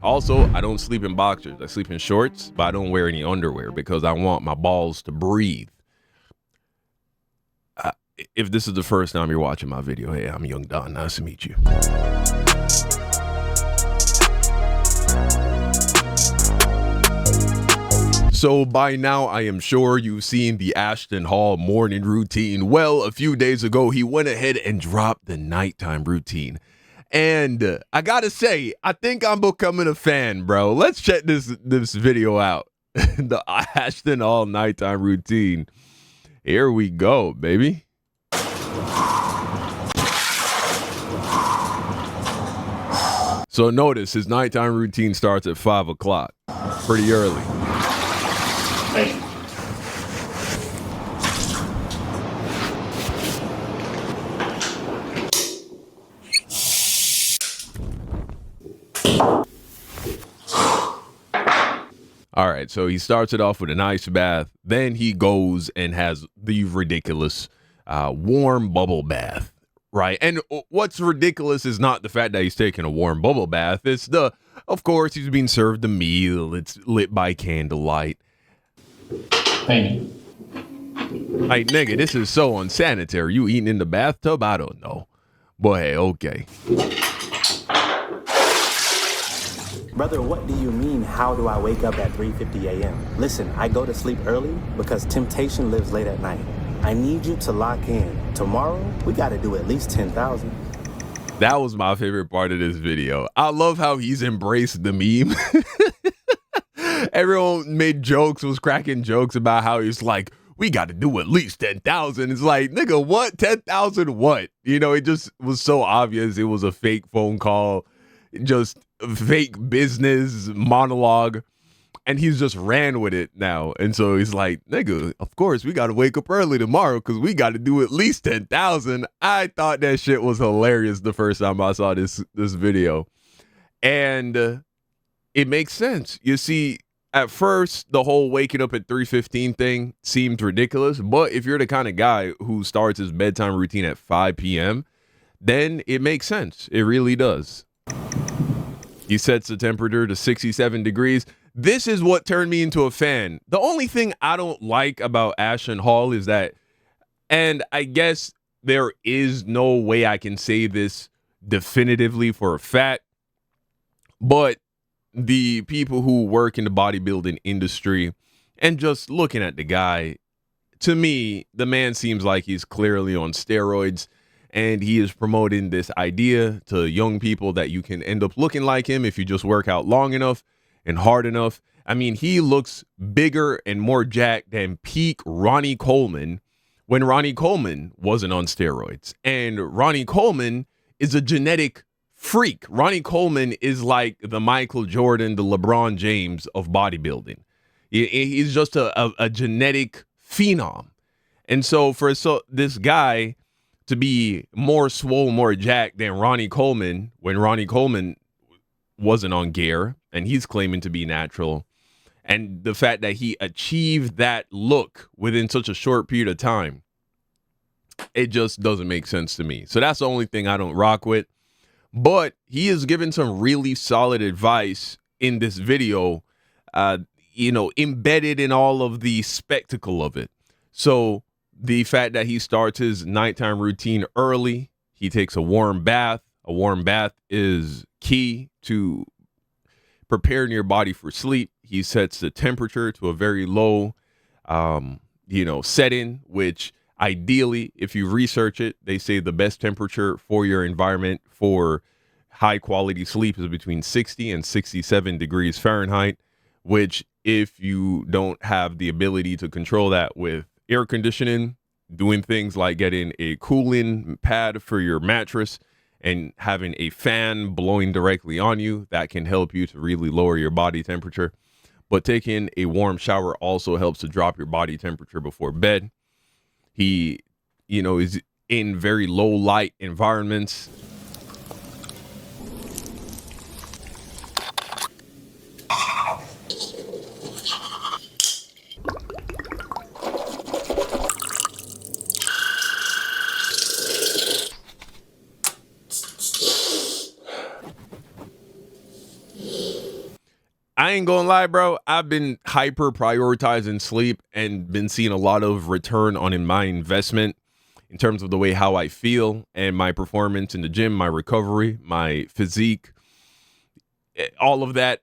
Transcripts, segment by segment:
Also, I don't sleep in boxers. I sleep in shorts, but I don't wear any underwear because I want my balls to breathe. If this is the first time you're watching my video, hey, I'm Young Don. Nice to meet you. So by now, I am sure you've seen the Ashton Hall morning routine. Well, a few days ago, he went ahead and dropped the nighttime routine. And I gotta say, I think I'm becoming a fan, bro. Let's check this video out. The Ashton Hall nighttime routine. Here we go, baby. So notice his nighttime routine starts at 5 o'clock. Pretty early. Hey. All right, so he starts it off with a nice bath. Then he goes and has the ridiculous warm bubble bath, right? And what's ridiculous is not the fact that he's taking a warm bubble bath. It's of course, he's being served a meal. It's lit by candlelight. Hey. Like, nigga, this is so unsanitary. You eating in the bathtub? I don't know. But hey, okay. Brother, what do you mean, how do I wake up at 3:50 a.m.? Listen, I go to sleep early because temptation lives late at night. I need you to lock in. Tomorrow, we got to do at least 10,000. That was my favorite part of this video. I love how he's embraced the meme. Everyone made jokes, was cracking jokes about how he's like, we got to do at least 10,000. It's like, nigga, what? 10,000 what? You know, it just was so obvious. It was a fake phone call, just fake business monologue. And he's just ran with it now. And so he's like, nigga, of course, we got to wake up early tomorrow because we got to do at least 10,000. I thought that shit was hilarious the first time I saw this video. And it makes sense. You see, at first, the whole waking up at 3:15 thing seemed ridiculous. But if you're the kind of guy who starts his bedtime routine at 5 p.m., then it makes sense. It really does. He sets the temperature to 67 degrees. This is what turned me into a fan. The only thing I don't like about Ashton Hall is that, and I guess there is no way I can say this definitively for a fact, but the people who work in the bodybuilding industry and just looking at the guy, to me, the man seems like he's clearly on steroids. And he is promoting this idea to young people that you can end up looking like him if you just work out long enough and hard enough. I mean, he looks bigger and more jacked than peak Ronnie Coleman when Ronnie Coleman wasn't on steroids. And Ronnie Coleman is a genetic freak. Ronnie Coleman is like the Michael Jordan, the LeBron James of bodybuilding. He's just a genetic phenom. And so for this guy to be more swole, more jacked than Ronnie Coleman when Ronnie Coleman wasn't on gear and he's claiming to be natural. And the fact that he achieved that look within such a short period of time, it just doesn't make sense to me. So that's the only thing I don't rock with. But he is giving some really solid advice in this video, embedded in all of the spectacle of it. So the fact that he starts his nighttime routine early, he takes a warm bath. A warm bath is key to preparing your body for sleep. He sets the temperature to a very low, setting, which ideally, if you research it, they say the best temperature for your environment for high quality sleep is between 60 and 67 degrees Fahrenheit, which if you don't have the ability to control that with air conditioning, doing things like getting a cooling pad for your mattress and having a fan blowing directly on you, that can help you to really lower your body temperature. But taking a warm shower also helps to drop your body temperature before bed. He, is in very low light environments. I ain't gonna lie, bro. I've been hyper prioritizing sleep and been seeing a lot of return on in my investment in terms of the way how I feel and my performance in the gym, my recovery, my physique, all of that.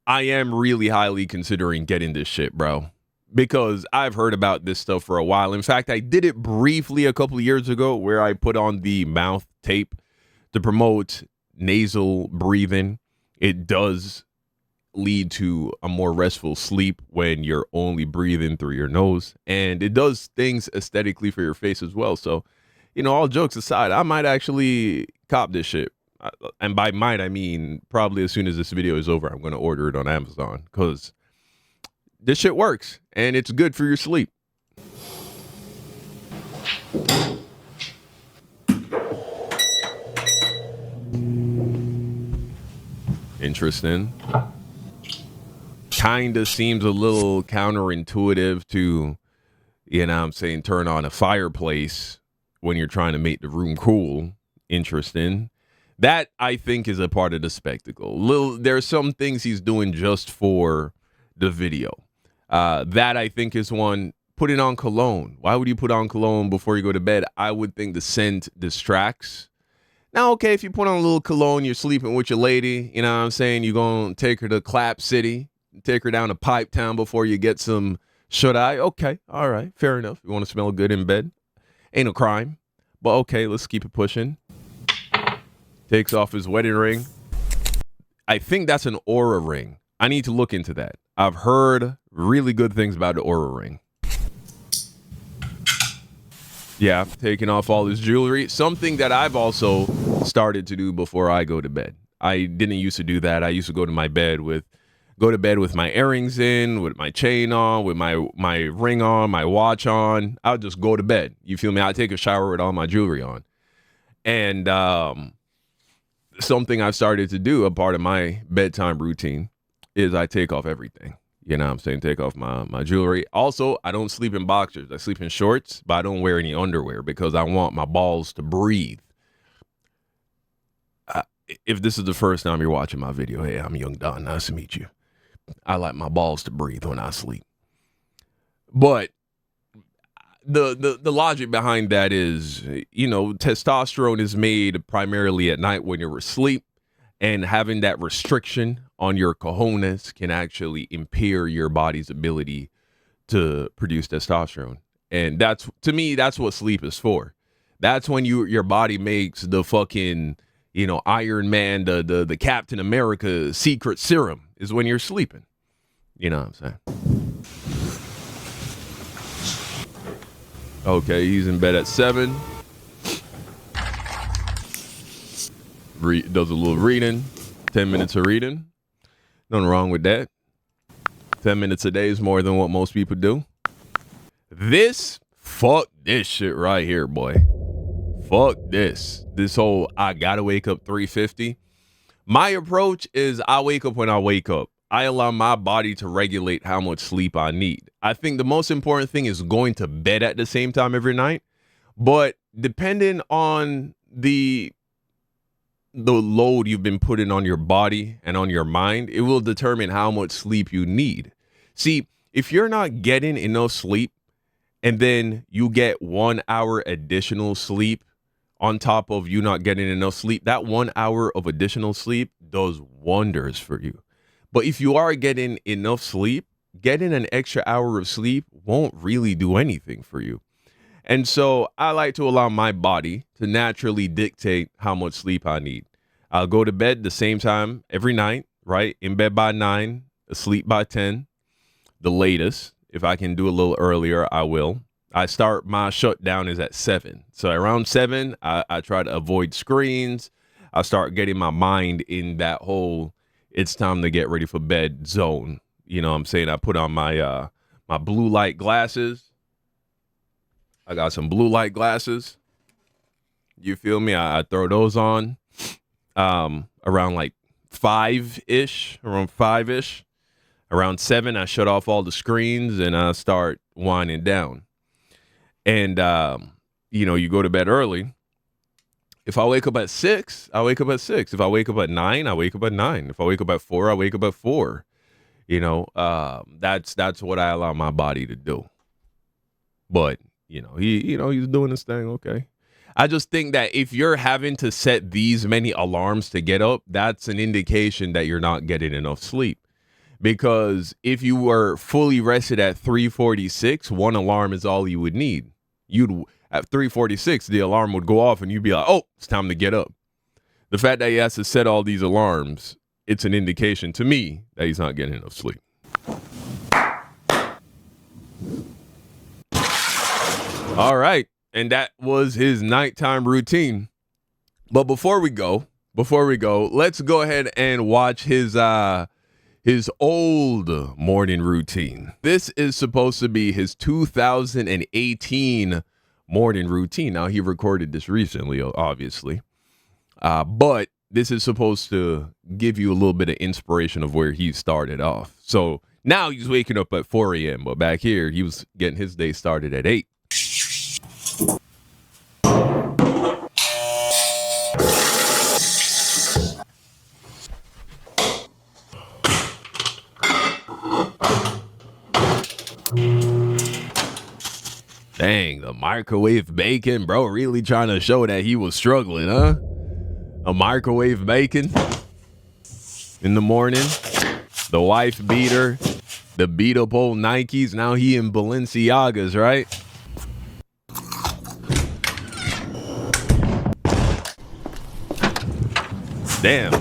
I am really highly considering getting this shit, bro, because I've heard about this stuff for a while. In fact, I did it briefly a couple of years ago where I put on the mouth tape to promote nasal breathing. It does lead to a more restful sleep when you're only breathing through your nose, and it does things aesthetically for your face as well. So, all jokes aside, I might actually cop this shit. And by might, I mean probably as soon as this video is over, I'm going to order it on Amazon because this shit works and it's good for your sleep. Interesting. Kind of seems a little counterintuitive to, turn on a fireplace when you're trying to make the room cool. Interesting. That, I think, is a part of the spectacle. There's some things he's doing just for the video. That, I think, is one. Putting on cologne. Why would you put on cologne before you go to bed? I would think the scent distracts. Now, okay, if you put on a little cologne, you're sleeping with your lady, you know what I'm saying? You're going to take her to Clap City, take her down to Pipe Town before you get some shut-eye. Okay, all right, fair enough. You want to smell good in bed? Ain't no crime. But okay, let's keep it pushing. Takes off his wedding ring. I think that's an Aura ring. I need to look into that. I've heard really good things about the Aura ring. Yeah, taking off all his jewelry. Something that I've also started to do before I go to bed. I didn't used to do that. I used to go to bed with my earrings in, with my chain on, with my ring on, my watch on. I'll just go to bed. You feel me? I take a shower with all my jewelry on. And something I've started to do, a part of my bedtime routine, is I take off everything. You know what I'm saying? Take off my jewelry. Also, I don't sleep in boxers. I sleep in shorts, but I don't wear any underwear because I want my balls to breathe. If this is the first time you're watching my video, hey, I'm Young Don. Nice to meet you. I like my balls to breathe when I sleep. But the logic behind that is, testosterone is made primarily at night when you're asleep, and having that restriction on your cojones can actually impair your body's ability to produce testosterone. And to me, that's what sleep is for. That's when your body makes the fucking, Iron Man, the Captain America secret serum is when you're sleeping. You know what I'm saying? Okay, he's in bed at 7. Does a little reading. 10 minutes of reading. Nothing wrong with that. 10 minutes a day is more than what most people do. Fuck this shit right here, boy. Fuck this. This whole, I gotta wake up 3:50. My approach is I wake up when I wake up. I allow my body to regulate how much sleep I need. I think the most important thing is going to bed at the same time every night. But depending on the load you've been putting on your body and on your mind, it will determine how much sleep you need. See, if you're not getting enough sleep and then you get 1 hour additional sleep on top of you not getting enough sleep, that 1 hour of additional sleep does wonders for you. But if you are getting enough sleep, getting an extra hour of sleep won't really do anything for you. And so I like to allow my body to naturally dictate how much sleep I need. I'll go to bed the same time every night, right? In bed by 9, asleep by 10, the latest. If I can do a little earlier, I will. My shutdown is at 7. So around 7, I try to avoid screens. I start getting my mind in that whole, it's time to get ready for bed zone. You know what I'm saying? I put on my blue light glasses. I got some blue light glasses. You feel me? I throw those on around like 5-ish, around 5-ish. Around 7, I shut off all the screens and I start winding down. And, you go to bed early. If I wake up at 6, I wake up at 6. If I wake up at 9, I wake up at 9. If I wake up at 4, I wake up at 4. That's what I allow my body to do. But he's doing his thing. Okay. I just think that if you're having to set these many alarms to get up, that's an indication that you're not getting enough sleep. Because if you were fully rested at 3:46, one alarm is all you would need. At 3:46, the alarm would go off and you'd be like, oh, it's time to get up. The fact that he has to set all these alarms, it's an indication to me that he's not getting enough sleep. All right. And that was his nighttime routine. But before we go, let's go ahead and watch his old morning routine. This is supposed to be his 2018 morning routine. Now, he recorded this recently, obviously. But this is supposed to give you a little bit of inspiration of where he started off. So now he's waking up at 4 a.m. But back here, he was getting his day started at 8. Dang, the microwave bacon, bro, really trying to show that he was struggling, huh? A microwave bacon in the morning, the wife beater, the beat up old Nikes. Now he in Balenciagas, right? Damn,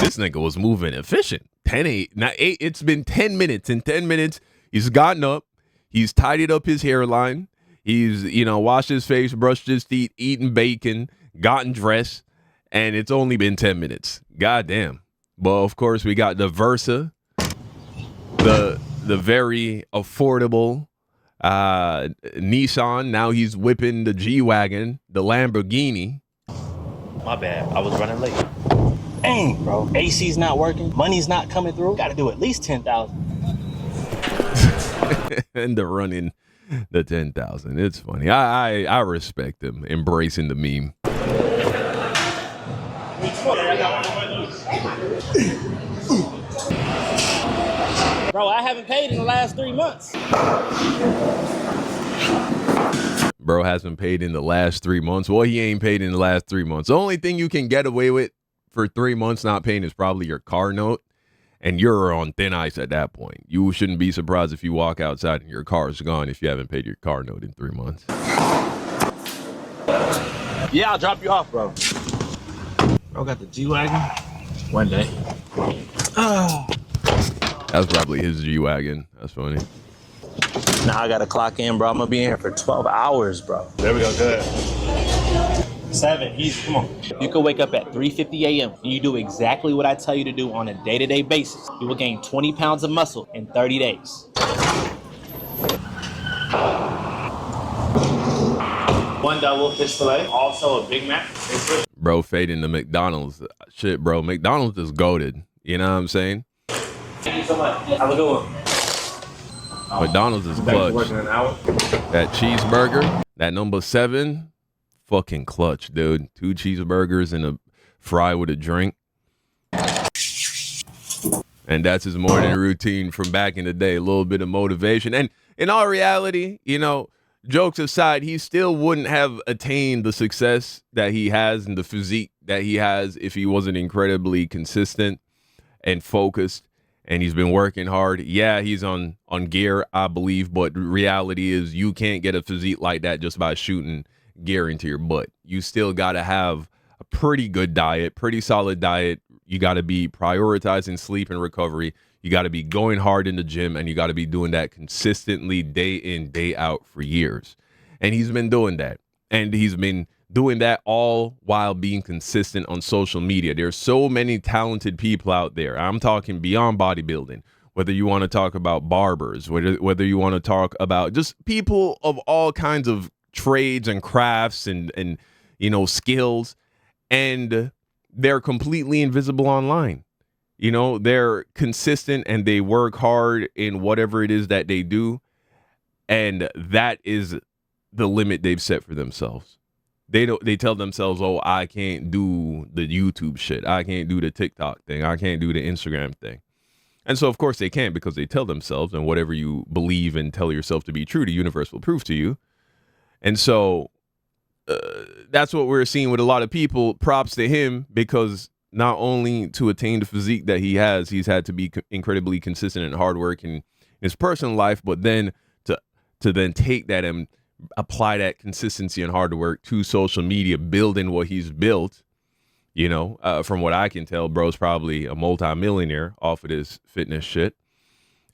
this nigga was moving efficient. 10-8, not 8. It's been 10 minutes. In 10 minutes, he's gotten up. He's tidied up his hairline. He's, washed his face, brushed his teeth, eaten bacon, gotten dressed, and it's only been 10 minutes. God damn. But of course, we got the Versa, the very affordable Nissan. Now he's whipping the G-Wagon, the Lamborghini. My bad. I was running late. Dang, bro. AC's not working. Money's not coming through. Got to do at least 10,000. And the running the 10,000. It's funny. I respect him embracing the meme. Bro, I haven't paid in the last 3 months. Bro hasn't paid in the last 3 months. Well, he ain't paid in the last 3 months. The only thing you can get away with for 3 months not paying is probably your car note. And you're on thin ice at that point. You shouldn't be surprised if you walk outside and your car is gone if you haven't paid your car note in 3 months. Yeah, I'll drop you off, bro. Bro got the G-Wagon. One day. That's probably his G-Wagon. That's funny. Now I got to clock in, bro. I'm going to be in here for 12 hours, bro. There we go. Good. 7, easy, come on. You can wake up at 3:50 a.m. and you do exactly what I tell you to do on a day-to-day basis. You will gain 20 pounds of muscle in 30 days. One double fish fillet, also a Big Mac. Bro, fading the McDonald's. Shit, bro. McDonald's is goated. You know what I'm saying? Thank you so much. Have a good one. McDonald's is clutch. Working an hour. That cheeseburger, that number 7. Fucking clutch, dude. 2 cheeseburgers and a fry with a drink. And that's his morning routine from back in the day. A little bit of motivation. And in all reality, jokes aside, he still wouldn't have attained the success that he has and the physique that he has if he wasn't incredibly consistent and focused. And he's been working hard. Yeah, he's on gear, I believe. But reality is you can't get a physique like that just by shooting gear into your butt. You still got to have a pretty good diet, pretty solid diet. You got to be prioritizing sleep and recovery. You got to be going hard in the gym, and you got to be doing that consistently day in, day out for years. And he's been doing that. And he's been doing that all while being consistent on social media. There's so many talented people out there. I'm talking beyond bodybuilding, whether you want to talk about barbers, whether you want to talk about just people of all kinds of trades and crafts and skills, and they're completely invisible online. They're consistent and they work hard in whatever it is that they do, and that is the limit they've set for themselves. They tell themselves, oh, I can't do the YouTube shit, I can't do the TikTok thing, I can't do the Instagram thing. And so, of course, they can't because they tell themselves, and whatever you believe and tell yourself to be true, the universe will prove to you. And so that's what we're seeing with a lot of people. Props to him, because not only to attain the physique that he has, he's had to be incredibly consistent and hard work in his personal life, but then to then take that and apply that consistency and hard work to social media, building what he's built. You know, from what I can tell, bro's probably a multi-millionaire off of this fitness shit.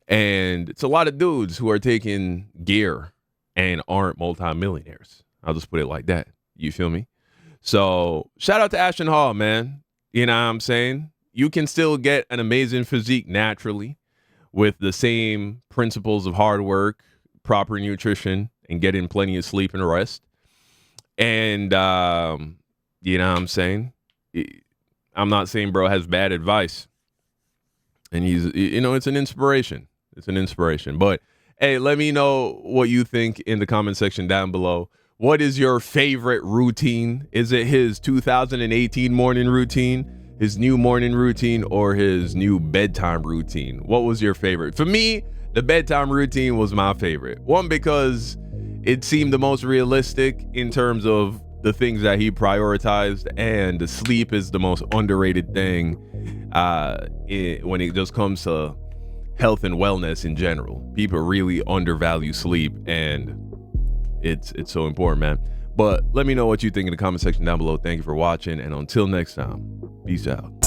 And it's a lot of dudes who are taking gear and aren't multi-millionaires. I'll just put it like that. You feel me? So shout out to Ashton Hall, man. You know what I'm saying? You can still get an amazing physique naturally with the same principles of hard work, proper nutrition, and getting plenty of sleep and rest. And you know what I'm saying? I'm not saying bro has bad advice, and he's, you know, it's an inspiration. It's an inspiration. But hey, let me know what you think in the comment section down below. What is your favorite routine? Is it his 2018 morning routine, his new morning routine, or his new bedtime routine? What was your favorite? For me, the bedtime routine was my favorite. One, because it seemed the most realistic in terms of the things that he prioritized, and the sleep is the most underrated thing when it just comes to health and wellness in general. People really undervalue sleep, and it's so important, man. But let me know what you think in the comment section down below. Thank you for watching, and until next time, peace out.